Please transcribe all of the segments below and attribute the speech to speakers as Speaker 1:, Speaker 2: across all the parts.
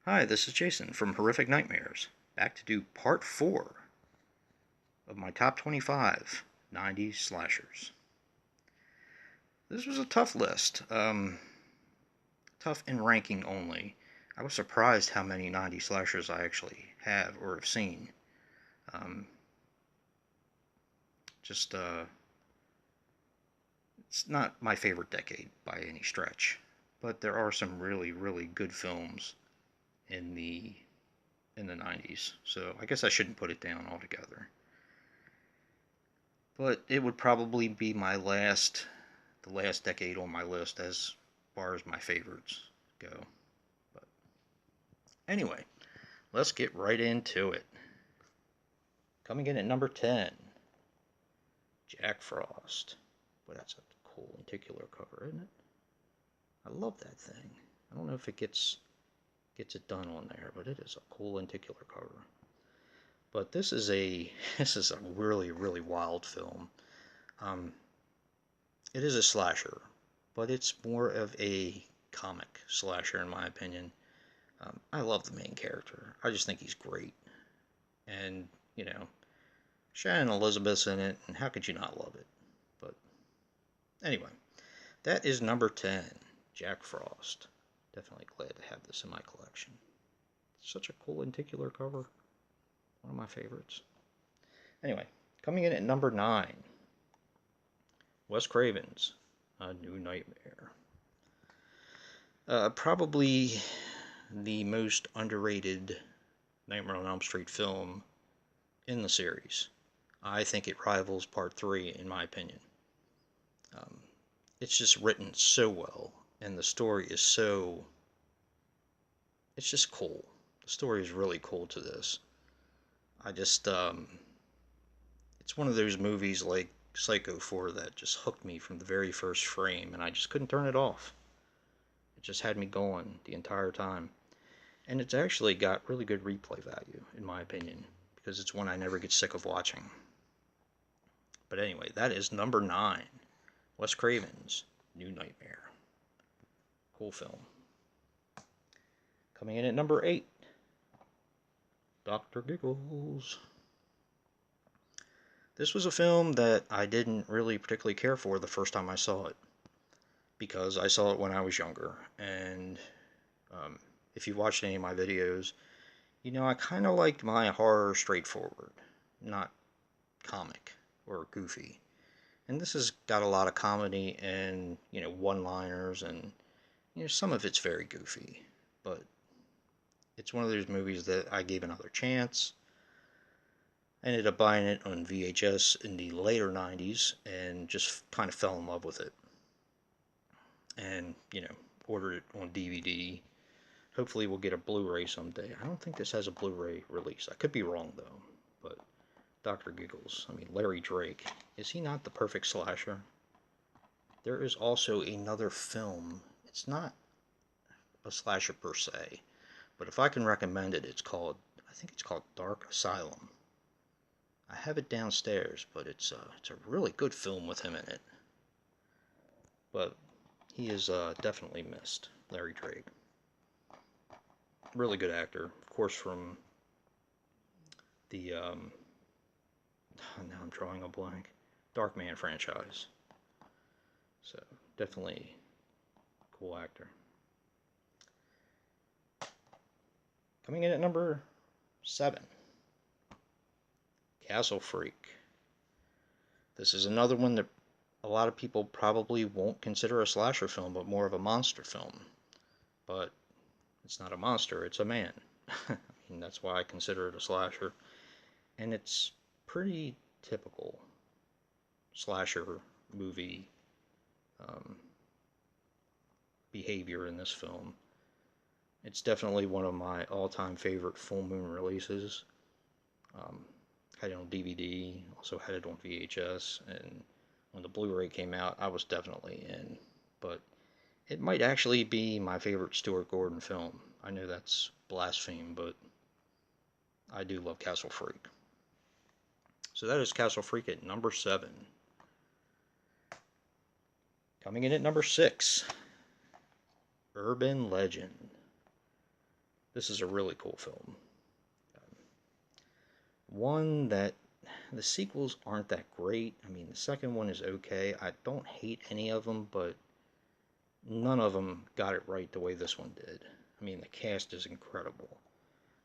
Speaker 1: Hi, this is Jason from Horrific Nightmares, back to do part 4 of my top 25 90s slashers. This was a tough list, tough in ranking only. I was surprised how many 90s slashers I actually have or have seen. Um, just, it's not my favorite decade by any stretch, but there are some really, really good films in the 90s, so I guess I shouldn't put it down altogether. But it would probably be the last decade on my list as far as my favorites go. But anyway, let's get right into it. Coming in at number 10, Jack Frost. Boy, that's a cool lenticular cover, isn't it? I love that thing. I don't know if it gets it done on there, but it is a cool lenticular cover. But this is a really, really wild film. Um, it is a slasher, but it's more of a comic slasher in my opinion. I love the main character. I just think he's great. And, you know, Shannon Elizabeth's in it, and how could you not love it? But anyway, that is number 10, Jack Frost. Definitely glad to have this in my collection. Such a cool lenticular cover. One of my favorites. Anyway, coming in at number 9, Wes Craven's A New Nightmare. Probably the most underrated Nightmare on Elm Street film in the series. I think it rivals Part 3 in my opinion. Um, it's just written so well, and the story is it's just cool. The story is really cool to this. I just, it's one of those movies like Psycho 4 that just hooked me from the very first frame, and I just couldn't turn it off. It just had me going the entire time. And it's actually got really good replay value, in my opinion, because it's one I never get sick of watching. But anyway, that is number 9, Wes Craven's New Nightmare. Cool film. Coming in at number 8, Dr. Giggles. This was a film that I didn't really particularly care for the first time I saw it, because I saw it when I was younger, and if you watched any of my videos, you know I kind of liked my horror straightforward, not comic or goofy. And this has got a lot of comedy and, you know, one-liners, and, you know, some of it's very goofy, but it's one of those movies that I gave another chance. I ended up buying it on VHS in the later 90s and just kind of fell in love with it. And, you know, ordered it on DVD. Hopefully we'll get a Blu-ray someday. I don't think this has a Blu-ray release. I could be wrong, though. But Dr. Giggles, I mean, Larry Drake, is he not the perfect slasher? There is also another film. It's not a slasher per se, but if I can recommend it, I think it's called Dark Asylum. I have it downstairs, but it's a really good film with him in it. But he is definitely missed, Larry Drake. Really good actor, of course, from the now I'm drawing a blank, Darkman franchise. So definitely cool actor. Coming in at number 7, Castle Freak. This is another one that a lot of people probably won't consider a slasher film, but more of a monster film. But it's not a monster, it's a man. I mean, that's why I consider it a slasher. And it's pretty typical slasher movie behavior in this film. It's definitely one of my all-time favorite full moon releases. Had it on DVD, also had it on VHS, and when the Blu-ray came out, I was definitely in. But it might actually be my favorite Stuart Gordon film. I know that's blaspheme, but I do love Castle Freak. So that is Castle Freak at number 7. Coming in at number 6, Urban Legend. this is a really cool film. One that the sequels aren't that great. I mean, the second one is okay. I don't hate any of them, but none of them got it right the way this one did. I mean, the cast is incredible.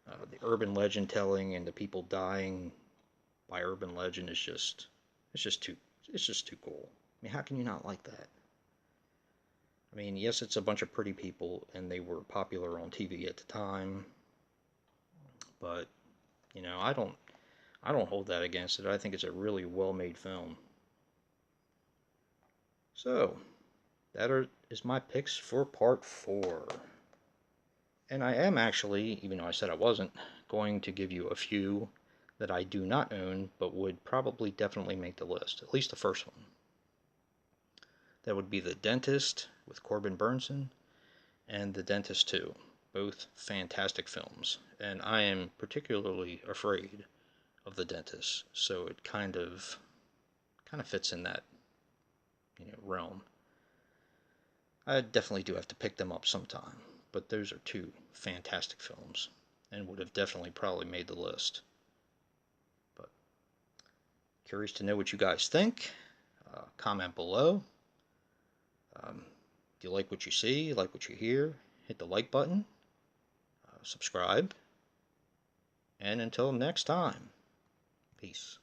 Speaker 1: The urban legend telling and the people dying by urban legend is it's just too it's just too cool. I mean, how can you not like that? I mean, yes, it's a bunch of pretty people and they were popular on TV at the time, but I don't hold that against it. I think it's a really well-made film. So, is my picks for part 4. And I am actually, even though I said I wasn't, going to give you a few that I do not own, but would probably definitely make the list. At least the first one. That would be The Dentist with Corbin Burnson and The Dentist 2. Both fantastic films. And I am particularly afraid of The Dentist, so it kind of fits in that realm. I definitely do have to pick them up sometime, but those are two fantastic films and would have definitely probably made the list. But curious to know what you guys think. Comment below. Do you like what you see? Like what you hear? Hit the like button. Subscribe. And until next time, peace.